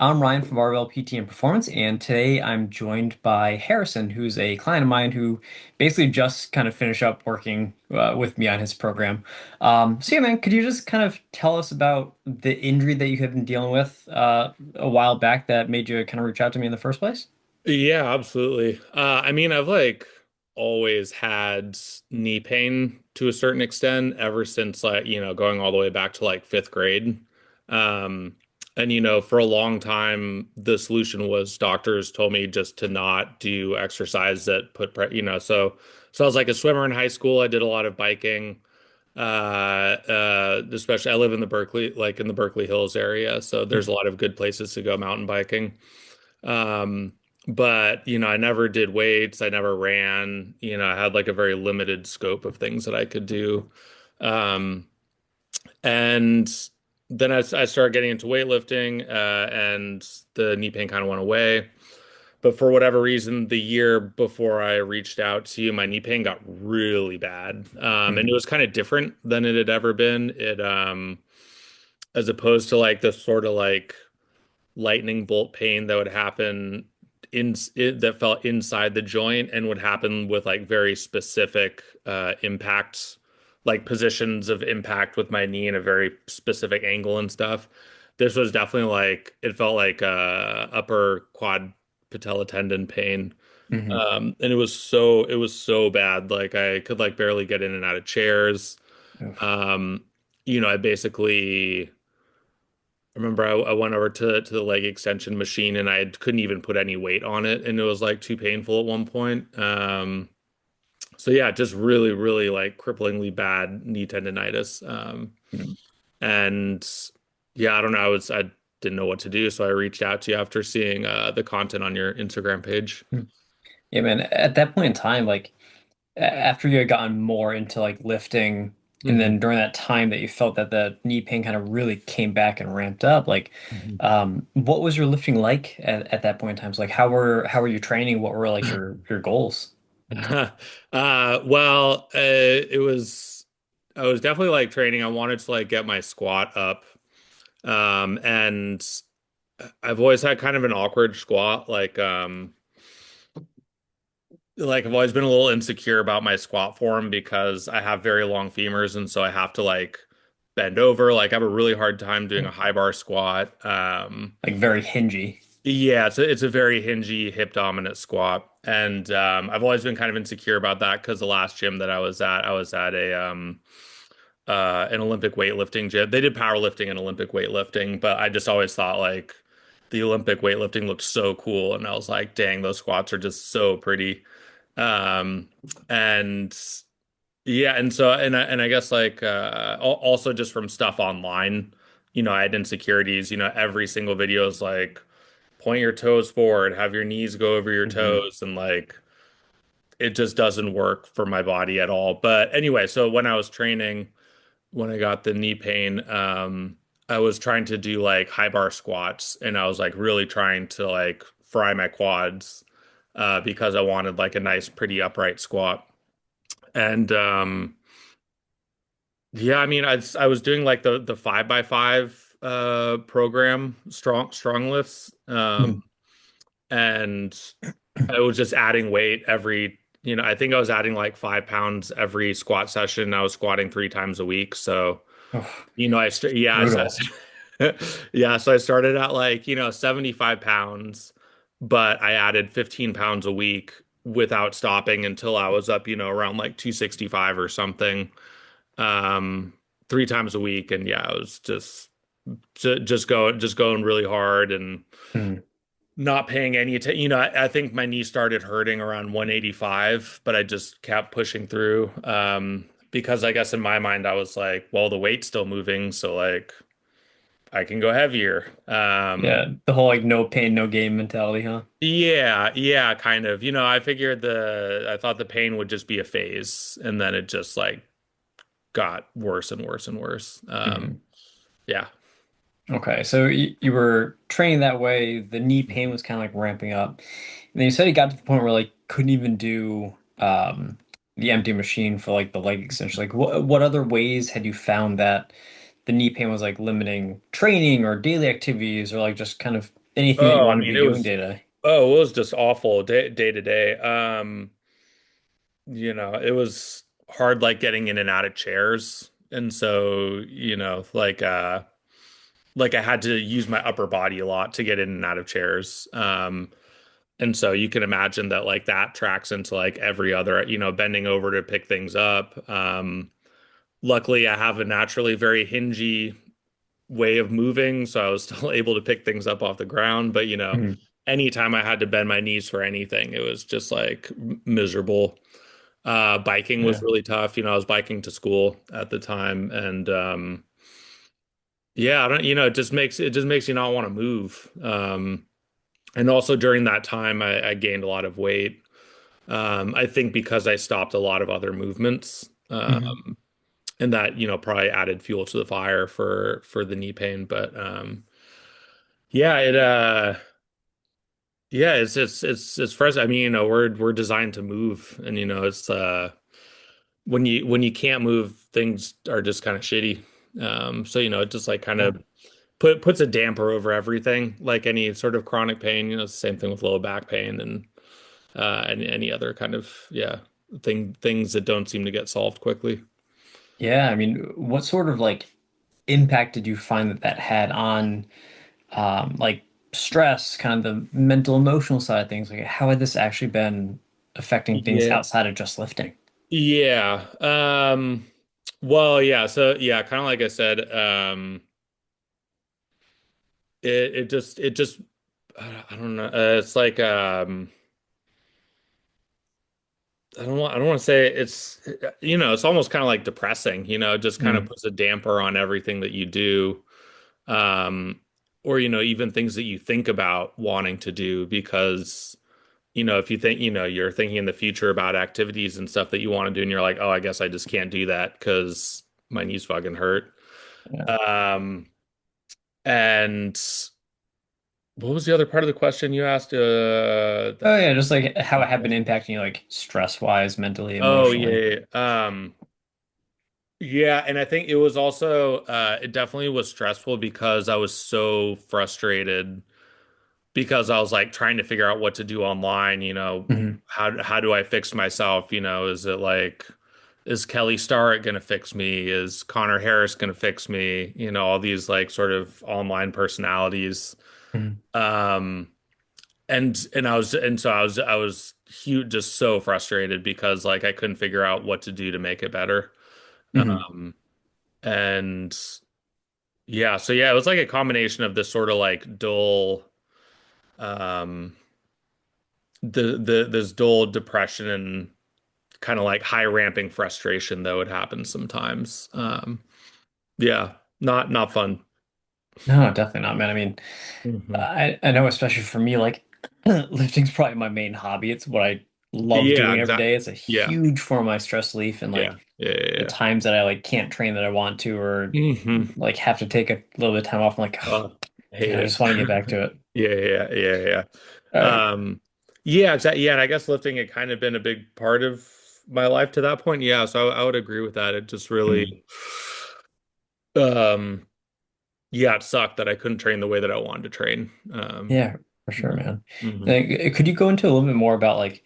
I'm Ryan from Barbell PT and Performance, and today I'm joined by Harrison, who's a client of mine who basically just kind of finished up working with me on his program. So yeah, man, could you just kind of tell us about the injury that you had been dealing with a while back that made you kind of reach out to me in the first place? Yeah, absolutely. I mean, I've like always had knee pain to a certain extent ever since going all the way back to like fifth grade. Um, and for a long time, the solution was doctors told me just to not do exercise that so I was like a swimmer in high school. I did a lot of biking. Especially I live in the Berkeley Hills area, so there's a lot of good places to go mountain biking. Um, but I never did weights. I never ran. I had like a very limited scope of things that I could do. Um, and then I started getting into weightlifting, and the knee pain kind of went away. But for whatever reason, the year before I reached out to you, my knee pain got really bad. And it was kind of different than it had ever been. As opposed to like the sort of like lightning bolt pain that would happen that felt inside the joint and would happen with like very specific impacts, like positions of impact with my knee in a very specific angle and stuff. This was definitely like it felt like upper quad patella tendon pain. Hmm. And it was so bad. Like I could like barely get in and out of chairs. Um, I basically I remember I went over to the leg extension machine and I couldn't even put any weight on it, and it was like too painful at one point. So yeah, just really, really like cripplingly bad knee tendonitis. And yeah, I don't know. I didn't know what to do, so I reached out to you after seeing the content on your Instagram page. Yeah, man, at that point in time, like after you had gotten more into like lifting, and then hmm during that time that you felt that the knee pain kind of really came back and ramped up, like what was your lifting like at that point in time? So like how were you training? What were like your goals? It was I was definitely like training. I wanted to like get my squat up. And I've always had kind of an awkward squat. Like I've always been a little insecure about my squat form because I have very long femurs, and so I have to like bend over. Like I have a really hard time doing a high bar squat. Like very hingy. Yeah, it's a very hingy hip dominant squat. And I've always been kind of insecure about that because the last gym that I was at an Olympic weightlifting gym. They did powerlifting and Olympic weightlifting, but I just always thought like the Olympic weightlifting looked so cool, and I was like, dang, those squats are just so pretty. Um, and yeah, and I guess like also just from stuff online, I had insecurities. Every single video is like point your toes forward, have your knees go over your Hmm. toes, and like it just doesn't work for my body at all. But anyway, so when I was training, when I got the knee pain, I was trying to do like high bar squats, and I was like really trying to like fry my quads because I wanted like a nice, pretty upright squat. And yeah, I mean, I was doing like the 5x5 program, strong lifts, and I was just adding weight every. I think I was adding like 5 pounds every squat session. I was squatting 3 times a week, so. Oh, Yeah, brutal. yeah, so I started at like, 75 pounds, but I added 15 pounds a week without stopping until I was up, around like 265 or something, um, 3 times a week. And yeah, I was just going really hard and Hmm. not paying any attention. I think my knee started hurting around 185, but I just kept pushing through. Because I guess in my mind I was like, well, the weight's still moving, so like I can go heavier. Yeah, the whole like no pain, no gain mentality, huh? Yeah, yeah, kind of. I thought the pain would just be a phase, and then it just like got worse and worse and worse. Hmm. Yeah. Okay, so you were training that way. The knee pain was kind of like ramping up. And then you said you got to the point where like couldn't even do the empty machine for like the leg extension. Like what other ways had you found that the knee pain was like limiting training or daily activities or like just kind of anything that you Oh, I want to mean, be it doing was day to day? it was just awful day to day. It was hard like getting in and out of chairs. And so, like I had to use my upper body a lot to get in and out of chairs. And so you can imagine that like that tracks into like every other, bending over to pick things up. Luckily I have a naturally very hingy way of moving, so I was still able to pick things up off the ground. But Mhm. anytime I had to bend my knees for anything, it was just like miserable. Biking was Yeah. really tough. I was biking to school at the time, and yeah, I don't, it just makes you not want to move. And also during that time, I gained a lot of weight. I think because I stopped a lot of other movements, Mhm. and that probably added fuel to the fire for the knee pain. But yeah, it's frustrating. I mean, we're designed to move, and it's when you can't move, things are just kind of shitty. So it just like kind Yeah. of puts a damper over everything, like any sort of chronic pain. It's the same thing with low back pain and any other kind of things that don't seem to get solved quickly. Yeah. I mean, what sort of like impact did you find that that had on like stress, kind of the mental emotional side of things? Like, how had this actually been affecting things Yeah. outside of just lifting? Yeah. Well, yeah. So yeah, kind of like I said, it just I don't know. It's like I don't want to say it's almost kind of like depressing. It just kind of Mm. puts a damper on everything that you do. Um, or even things that you think about wanting to do because if you think you're thinking in the future about activities and stuff that you want to do and you're like, oh, I guess I just can't do that because my knees fucking hurt. Yeah. Um, and what was the other part of the question you asked? Oh yeah, just like how it had been impacting you, like stress wise, mentally, Oh emotionally. yeah, yeah, and I think it was also it definitely was stressful because I was so frustrated because I was like trying to figure out what to do online, Hmm. how do I fix myself, is it like is Kelly Starrett gonna fix me? Is Connor Harris gonna fix me? All these like sort of online personalities. Hmm. Um and so I was huge just so frustrated because like I couldn't figure out what to do to make it better. Hmm. Um and yeah, so yeah, it was like a combination of this sort of like dull um this dull depression and kind of like high ramping frustration that would happen sometimes. Yeah, not fun. No, definitely not, man. I mean, Hmm. I know especially for me, like lifting's probably my main hobby. It's what I love Yeah, doing every exactly. day. It's a Yeah, huge form of my stress relief, and yeah, like yeah, the yeah, times that I like can't train that I want to, or yeah. like have to take a little bit of time off, I'm like, oh, I hate man, I it. just want to get back to it. Yeah, yeah, yeah, All yeah. right. Yeah, exactly. Yeah, and I guess lifting had kind of been a big part of my life to that point. Yeah, so I would agree with that. It just Mhm. really, um, yeah, it sucked that I couldn't train the way that I wanted to train. Yeah, for sure, Mhm. man. Mhm. Could you go into a little bit more about like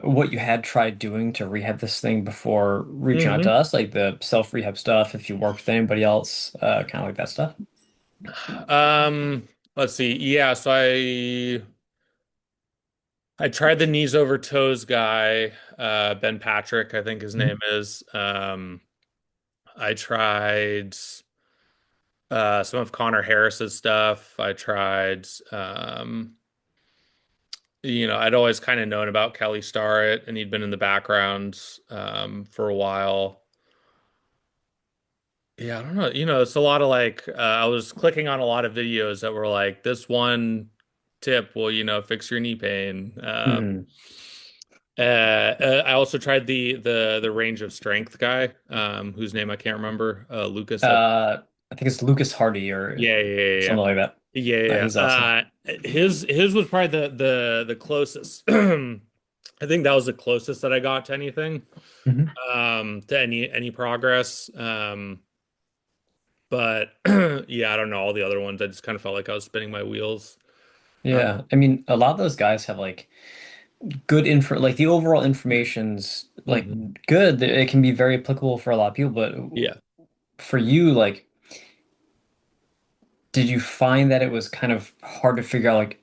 what you had tried doing to rehab this thing before reaching out to Mhm. us, like the self-rehab stuff, if you worked with anybody else, kind of like that stuff? Let's see. Yeah, so I tried the knees over toes guy, Ben Patrick, I think his name Mhm. is. I tried some of Connor Harris's stuff. I tried I'd always kind of known about Kelly Starrett and he'd been in the background for a while. Yeah, I don't know. It's a lot of like I was clicking on a lot of videos that were like this one tip will, fix your knee pain. Mhm. I also tried the range of strength guy, whose name I can't remember. Lucas. I think it's Lucas Hardy or Yeah, yeah, yeah, something like that. yeah, yeah. He's Yeah. awesome. His was probably the closest. I think that was the closest that I got to anything, Hmm. to any progress. But yeah, I don't know all the other ones. I just kind of felt like I was spinning my wheels. Uh, Yeah. I mean, a lot of those guys have like good info, like the overall information's like mhm. good. It can be very applicable for a lot of people, but Yeah. for you, like, did you find that it was kind of hard to figure out like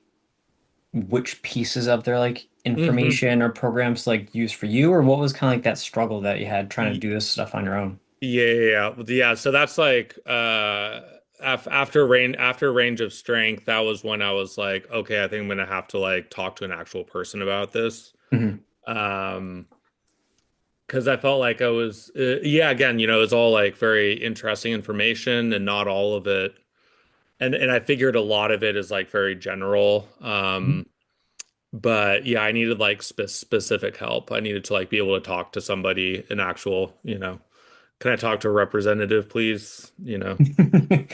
which pieces of their like hmm information or programs to, like use for you, or what was kind of like that struggle that you had trying to do this stuff on your own? Yeah. So that's like after range of strength, that was when I was like, okay, I think I'm gonna have to like talk to an actual person about this. Hmm. Um, because I felt like I was yeah, again, it's all like very interesting information and not all of it. And I figured a lot of it is like very general. But yeah, I needed like specific help. I needed to like be able to talk to somebody, an actual, can I talk to a representative, please? Yeah.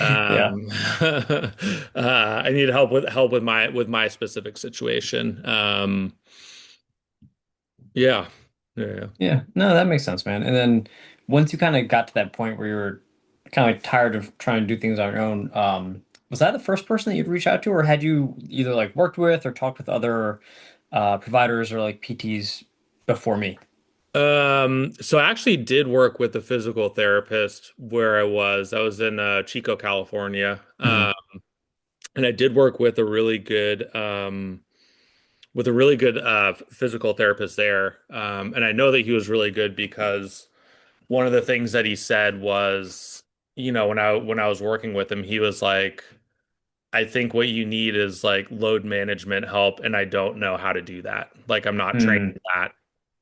Um, I need help with my specific situation. Yeah, yeah. Yeah. No, that makes sense, man. And then once you kind of got to that point where you were kind of like tired of trying to do things on your own, was that the first person that you'd reach out to, or had you either like worked with or talked with other providers or like PTs before me? So I actually did work with a physical therapist where I was. I was in Chico, California, Hmm. and I did work with a really good physical therapist there. And I know that he was really good because one of the things that he said was, when I was working with him, he was like, I think what you need is like load management help, and I don't know how to do that. Like I'm not trained Hmm. in that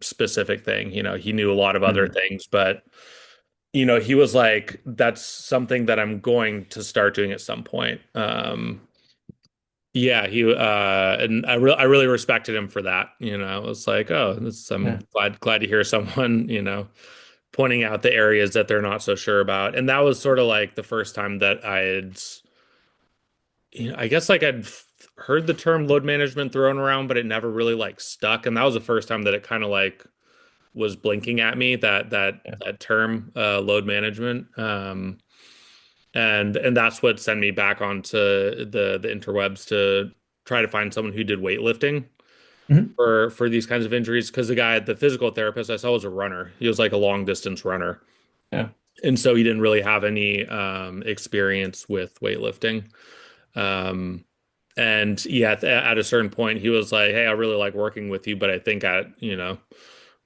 specific thing. He knew a lot of other Hmm. things, but he was like, that's something that I'm going to start doing at some point. Yeah, and I really respected him for that. I was like, oh, I'm Yeah. glad to hear someone, pointing out the areas that they're not so sure about. And that was sort of like the first time that I had, I guess like heard the term load management thrown around, but it never really like stuck. And that was the first time that it kind of like was blinking at me, Yeah. that term, load management. And that's what sent me back onto the interwebs to try to find someone who did weightlifting Mhm. for these kinds of injuries. Because the physical therapist I saw was a runner. He was like a long distance runner, Yeah. and so he didn't really have any experience with weightlifting. Um, and yeah, at a certain point, he was like, "Hey, I really like working with you, but I think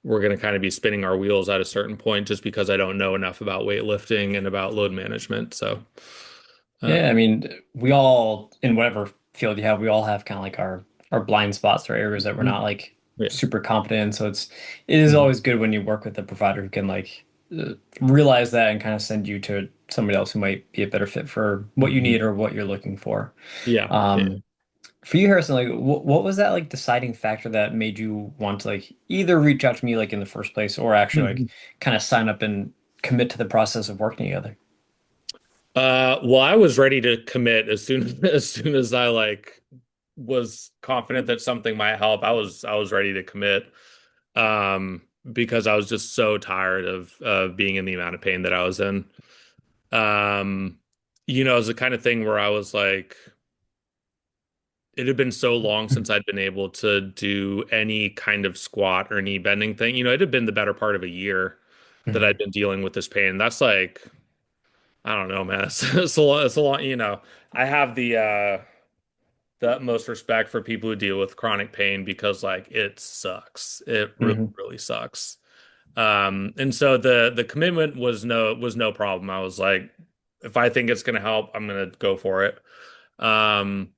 we're going to kind of be spinning our wheels at a certain point just because I don't know enough about weightlifting and about load management." So, uh, Yeah, I mean, we all, in whatever field you have, we all have kind of like our blind spots or areas that we're not mhm. like Yeah. super competent in. So it is Mhm. always good when you work with a provider who can like realize that and kind of send you to somebody else who might be a better fit for what you Mhm. need or what you're looking for. Yeah. Yeah. Um, for you, Harrison, like what was that like deciding factor that made you want to like either reach out to me like in the first place or actually like Mhm. kind of sign up and commit to the process of working together? Well, I was ready to commit as soon as soon as I like was confident that something might help. I was ready to commit. Um, because I was just so tired of being in the amount of pain that I was in. Um, it was the kind of thing where I was like, it had been so long since I'd been able to do any kind of squat or knee bending thing. It had been the better part of a year that Mhm. I'd been dealing with this pain. That's like, I don't know, man. It's a lot, I have the utmost respect for people who deal with chronic pain because like it sucks. It really, Mhm. really sucks. And so the commitment was no problem. I was like, if I think it's gonna help, I'm gonna go for it. Um,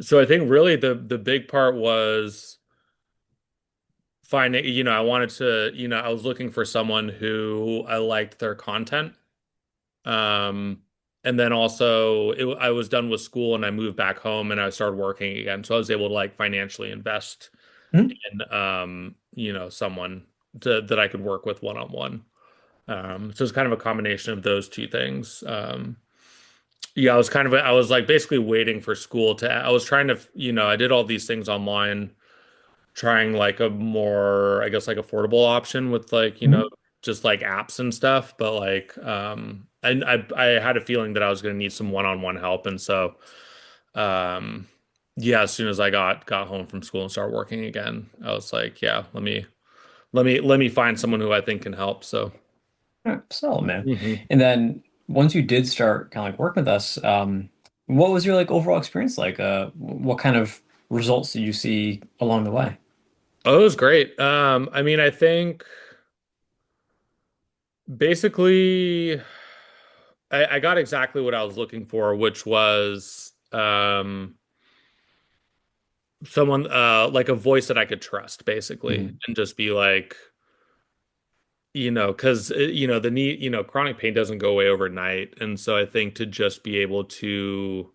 so I think really the big part was finding, I wanted to, I was looking for someone who I liked their content. Um, and then also I was done with school and I moved back home and I started working again. So I was able to like financially invest Mhm. in someone that I could work with one on one. So it's kind of a combination of those two things. Yeah, I was like basically waiting for school I was trying to, I did all these things online, trying like a more, I guess, like affordable option with like, Mhm. just like apps and stuff. But like, I had a feeling that I was going to need some one-on-one help, and so um, yeah, as soon as I got home from school and started working again, I was like, yeah, let me find someone who I think can help. So. All right, solid, man. Mhm. And then once you did start kind of like working with us, what was your like overall experience like? What kind of results did you see along the way? Oh, it was great. I mean, I think basically I got exactly what I was looking for, which was someone like a voice that I could trust, basically, Mhm. and just be like, because the knee, chronic pain doesn't go away overnight, and so I think to just be able to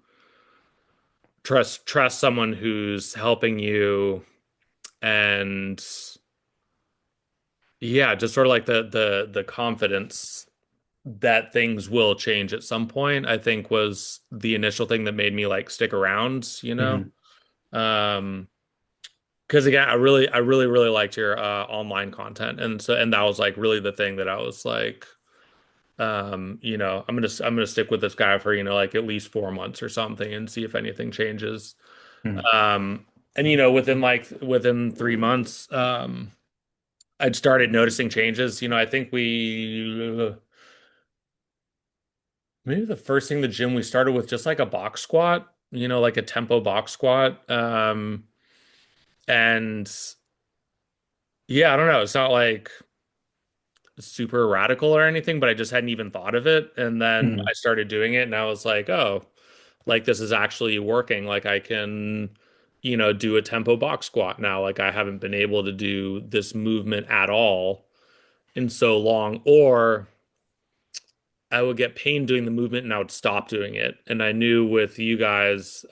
trust someone who's helping you and yeah, just sort of like the confidence that things will change at some point, I think was the initial thing that made me like stick around. Mhm. Um, because again, I really liked your online content, and that was like really the thing that I was like, I'm gonna stick with this guy for like at least 4 months or something and see if anything changes. Mhm. Um, and within 3 months, I'd started noticing changes. I think maybe the first thing in the gym we started with just like a box squat, like a tempo box squat. And yeah, I don't know. It's not like super radical or anything, but I just hadn't even thought of it. And then Mhm. I started doing it and I was like, oh, like this is actually working. Like I can, do a tempo box squat now. Like I haven't been able to do this movement at all in so long. Or I would get pain doing the movement and I would stop doing it. And I knew with you guys,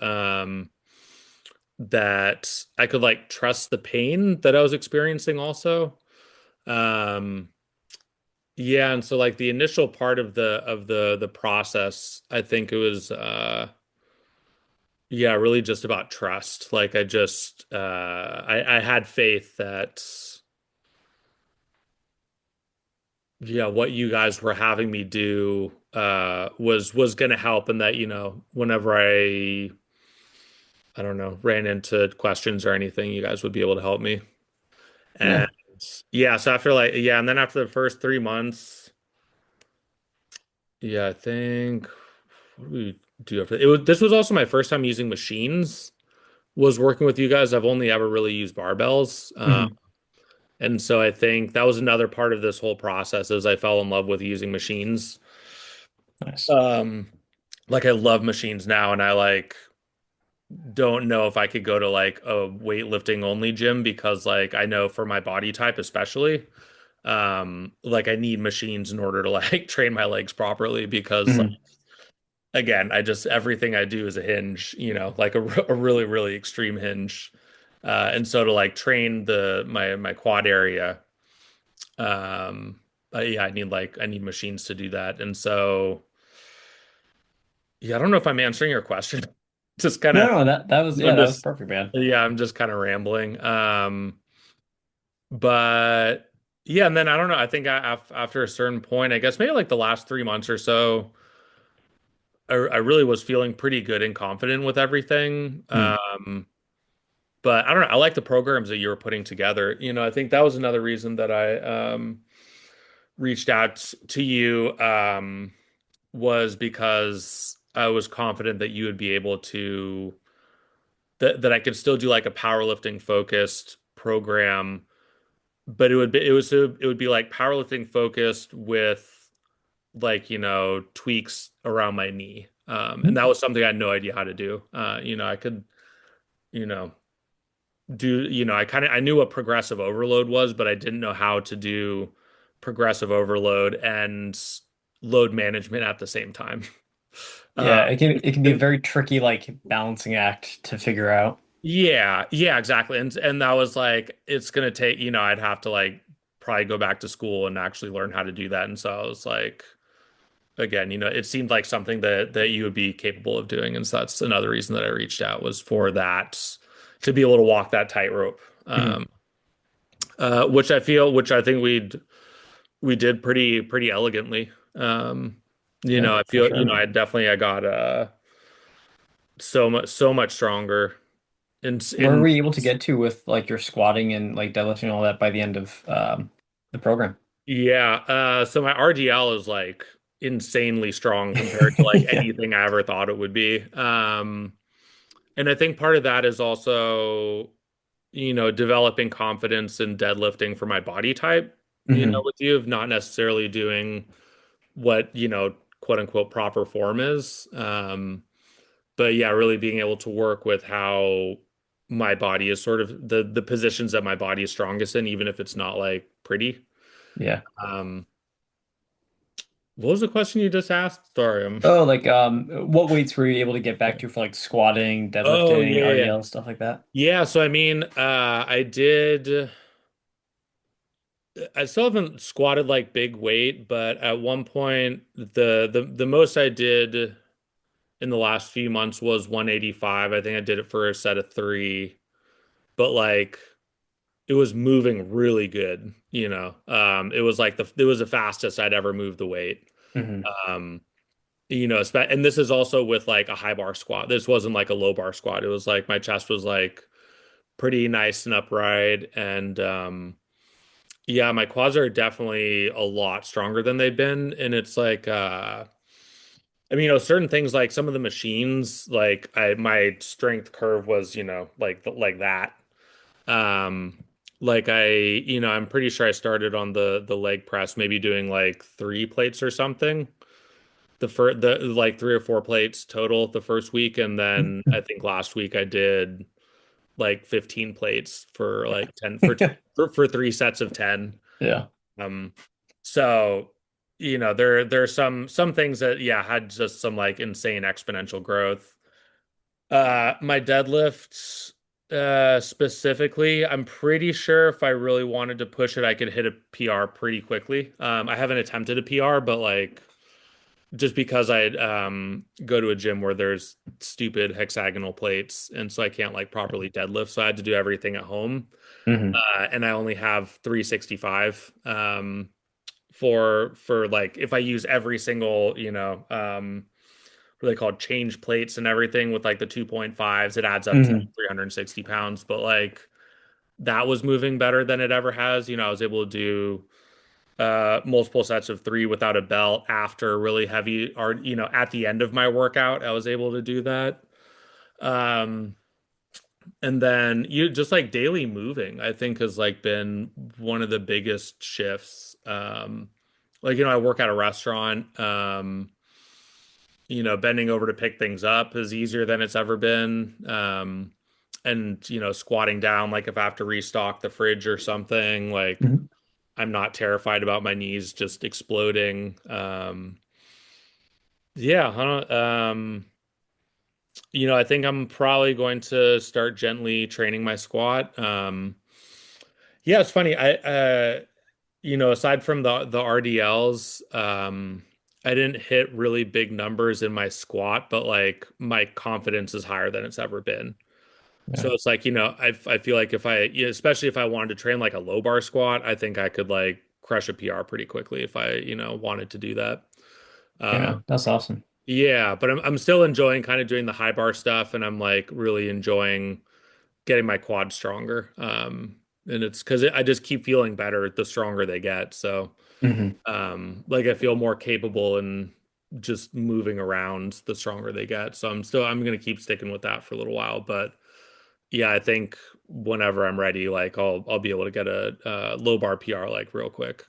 that I could like trust the pain that I was experiencing also. Um, yeah, and so like the initial part of the process, I think it was yeah, really just about trust. Like I just I had faith that yeah, what you guys were having me do was gonna help and that, whenever I don't know, ran into questions or anything, you guys would be able to help me. Yeah. And yeah, so after like yeah, and then after the first 3 months, yeah, I think what do we do after this was also my first time using machines, was working with you guys. I've only ever really used barbells. Mhm. And so I think that was another part of this whole process is I fell in love with using machines. Nice. Um, like I love machines now and I like don't know if I could go to like a weightlifting only gym because like I know for my body type especially, like I need machines in order to like train my legs properly because like, Mhm. again, I just everything I do is a hinge, like a really really extreme hinge. And so to like train my quad area, um yeah, I need machines to do that. And so yeah, I don't know if I'm answering your question. Just kind No, of no, that was yeah, I'm that was just perfect, man. yeah, I'm just kind of rambling. But yeah, and then I don't know. I think after a certain point, I guess maybe like the last 3 months or so, I really was feeling pretty good and confident with everything. Mhm. But I don't know. I like the programs that you were putting together. I think that was another reason that I reached out to you was because I was confident that you would be able to that I could still do like a powerlifting focused program, but it would be like powerlifting focused with like tweaks around my knee. And that was something I had no idea how to do. I could you know I knew what progressive overload was, but I didn't know how to do progressive overload and load management at the same time. Uh, Yeah, it can be a very tricky like balancing act to figure out. yeah, yeah, exactly. And that was like it's gonna take, I'd have to like probably go back to school and actually learn how to do that. And so I was like, again, it seemed like something that you would be capable of doing. And so that's another reason that I reached out was for that to be able to walk that tightrope. Mhm. Which I think we did pretty elegantly. You Yeah, know, I for feel, sure, man. I got so much stronger Where in were you able to get to with like your squatting and like deadlifting and all that by the end of the program? yeah, so my RDL is like insanely strong compared to like Yeah. anything I ever thought it would be. And I think part of that is also, developing confidence in deadlifting for my body type, Hmm. with you of not necessarily doing what, quote unquote proper form is. But yeah, really being able to work with how my body is sort of the positions that my body is strongest in, even if it's not like pretty. Yeah. Um, what was the question you just asked? Sorry, I'm. Oh, like what weights were you able to get back to for like squatting, Oh deadlifting, yeah, yeah, RDL, stuff like that? yeah. So I mean, I did. I still haven't squatted like big weight, but at one point, the most I did in the last few months was 185. I think I did it for a set of three, but like it was moving really good, you know. It was like it was the fastest I'd ever moved the weight. Hmm. Um, and this is also with like a high bar squat. This wasn't like a low bar squat. It was like my chest was like pretty nice and upright, and yeah, my quads are definitely a lot stronger than they've been, and it's like I mean, certain things like some of the machines, like my strength curve was, like that. Um, like I'm pretty sure I started on the leg press, maybe doing like three plates or something. The like three or four plates total the first week, and then I think last week I did like 15 plates for like 10 for three sets of 10. Yeah. Um, so there's some things that yeah had just some like insane exponential growth. My deadlifts specifically, I'm pretty sure if I really wanted to push it, I could hit a PR pretty quickly. I haven't attempted a PR, but like just because I go to a gym where there's stupid hexagonal plates, and so I can't like properly deadlift, so I had to do everything at home. Hmm. And I only have 365 for like if I use every single, what are they called change plates and everything with like the 2.5s, it adds up to Hmm. like 360 pounds. But like that was moving better than it ever has. I was able to do multiple sets of three without a belt after really heavy or at the end of my workout, I was able to do that. Um, and then you just like daily moving, I think has like been one of the biggest shifts. Like, I work at a restaurant. Bending over to pick things up is easier than it's ever been. And squatting down, like if I have to restock the fridge or something, like Hmm. I'm not terrified about my knees just exploding. Yeah, I don't, I think I'm probably going to start gently training my squat. Yeah, it's funny. Aside from the RDLs, I didn't hit really big numbers in my squat, but like my confidence is higher than it's ever been. Yeah. So it's like, I feel like if especially if I wanted to train like a low bar squat, I think I could like crush a PR pretty quickly if I, wanted to do that. Hey, Uh, man, that's awesome. yeah, but I'm still enjoying kind of doing the high bar stuff, and I'm like really enjoying getting my quads stronger. And it's because I just keep feeling better the stronger they get. So, Hmm. like I feel more capable in just moving around the stronger they get. So I'm gonna keep sticking with that for a little while. But yeah, I think whenever I'm ready, like I'll be able to get a low bar PR like real quick.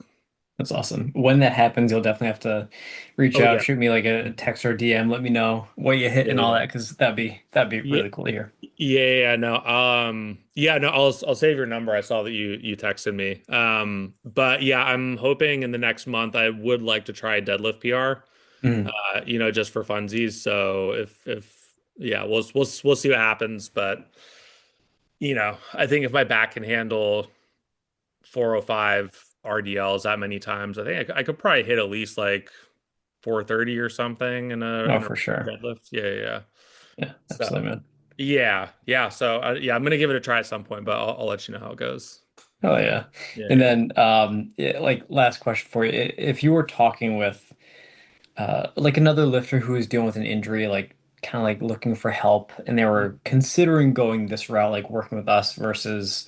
That's awesome. When that happens, you'll definitely have to reach Oh out, yeah, shoot me like a text or DM, let me know what you hit yeah, and all yeah. that, because that'd be Yeah, really cool to hear. yeah, no. Yeah, no, I'll save your number. I saw that you texted me. But yeah, I'm hoping in the next month I would like to try a deadlift PR, Hmm. just for funsies. So if yeah, we'll see what happens. But I think if my back can handle 405 RDLs that many times, I think I could probably hit at least like 430 or something in a Oh, in a for sure. deadlift. Yeah, yeah, yeah. Yeah, So. absolutely, man. Yeah, yeah. So yeah, I'm gonna give it a try at some point, but I'll let you know how it goes. Oh yeah. Yeah, And yeah. then yeah, like last question for you. If you were talking with like another lifter who was dealing with an injury, like kind of like looking for help, and they were considering going this route, like working with us versus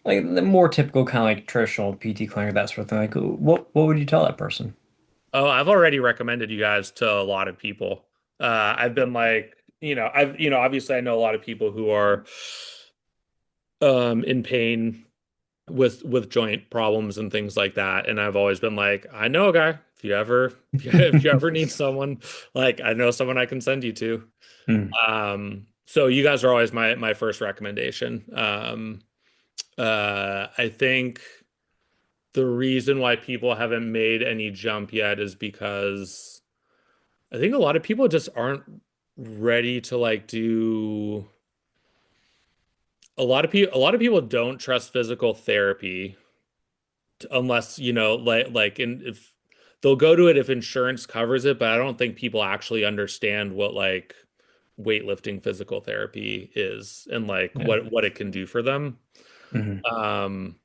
like the more typical kind of like traditional PT clinic, that sort of thing. Like, what would you tell that person? Oh, I've already recommended you guys to a lot of people. I've been like, obviously I know a lot of people who are in pain with joint problems and things like that. And I've always been like, I know a guy. If you ever need someone, like I know someone I can send you to. Mm, So you guys are always my first recommendation. I think the reason why people haven't made any jump yet is because I think a lot of people just aren't ready to like do a lot of people don't trust physical therapy unless, like in if they'll go to it if insurance covers it, but I don't think people actually understand what like weightlifting physical therapy is and like yeah. what it can do for them. Hmm. Um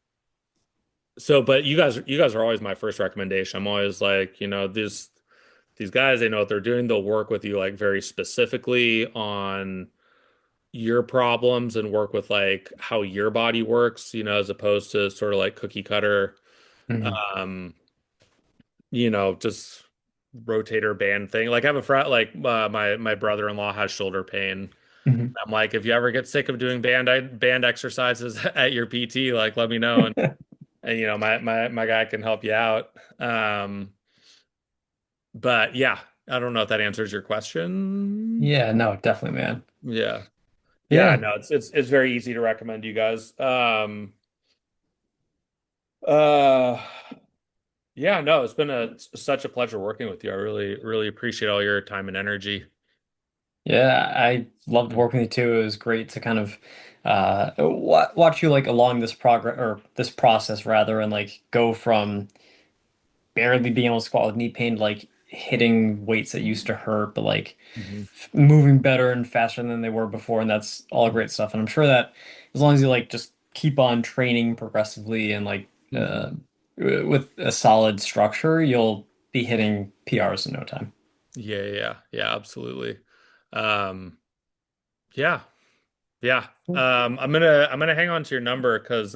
so but you guys are always my first recommendation. I'm always like, these guys, they know what they're doing. They'll work with you like very specifically on your problems and work with like how your body works, as opposed to sort of like cookie cutter, Hmm. um, just rotator band thing. Like I have a friend, like my brother-in-law has shoulder pain. Hmm. I'm like, if you ever get sick of doing band exercises at your PT, like let me know, and my guy can help you out. But yeah, I don't know if that answers your question. Yeah, no, definitely, man. Yeah. Yeah, Yeah, no, it's very easy to recommend you guys. Uh yeah, no, it's been such a pleasure working with you. I really, really appreciate all your time and energy. yeah, I loved Mm, working with you too. It was great to kind of watch you like along this progress or this process rather, and like go from barely being able to squat with knee pain to like hitting weights that used to hurt, but like mhm, moving better and faster than they were before, and that's all great stuff. And I'm sure that as long as you like just keep on training progressively and like mhm. with a solid structure, you'll be hitting PRs in no time. Yeah, yeah, yeah, yeah, absolutely. Um, yeah, yeah. I'm gonna hang on to your number because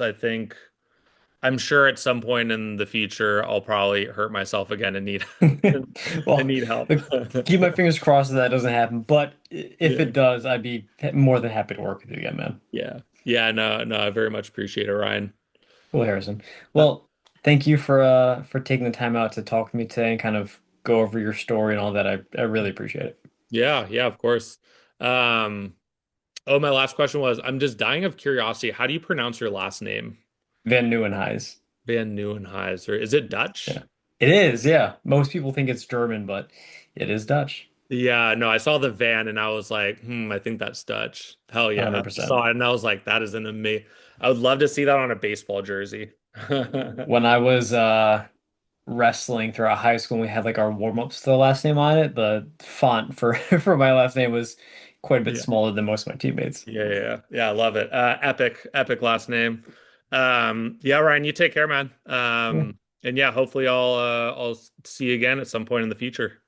I'm sure at some point in the future I'll probably hurt myself again and need and Well, need help. look, keep my fingers crossed that that doesn't happen. But if Yeah. it does, I'd be more than happy to work with you again, man. Yeah. Yeah, no, no, I very much appreciate it, Ryan. Cool, Harrison. Uh, Well, thank you for taking the time out to talk with me today and kind of go over your story and all that. I really appreciate it. yeah, yeah, of course. Um, oh, my last question was, I'm just dying of curiosity. How do you pronounce your last name? Van Nieuwenhuis. Van Nieuwenhuizen. Is it Yeah. Dutch? It is, yeah. Most people think it's German, but it is Dutch. Yeah, no, I saw the van and I was like, I think that's Dutch. Hell yeah. I 100%. saw it and I was like, that is an amazing. I would love to see that on a baseball jersey. When I was wrestling throughout high school, we had like our warm-ups to the last name on it. The font for for my last name was quite a bit Yeah. smaller than most of my teammates. Yeah, yeah, yeah. Yeah, I love it. Epic, epic last name. Yeah, Ryan, you take care, man. Yeah, And yeah, hopefully I'll see you again at some point in the future.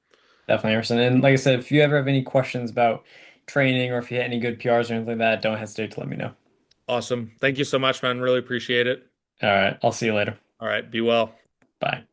definitely, Emerson. And like I said, if you ever have any questions about training or if you had any good PRs or anything like that, don't hesitate to let me know. Awesome. Thank you so much, man. Really appreciate it. All right, I'll see you later. All right, be well. Bye.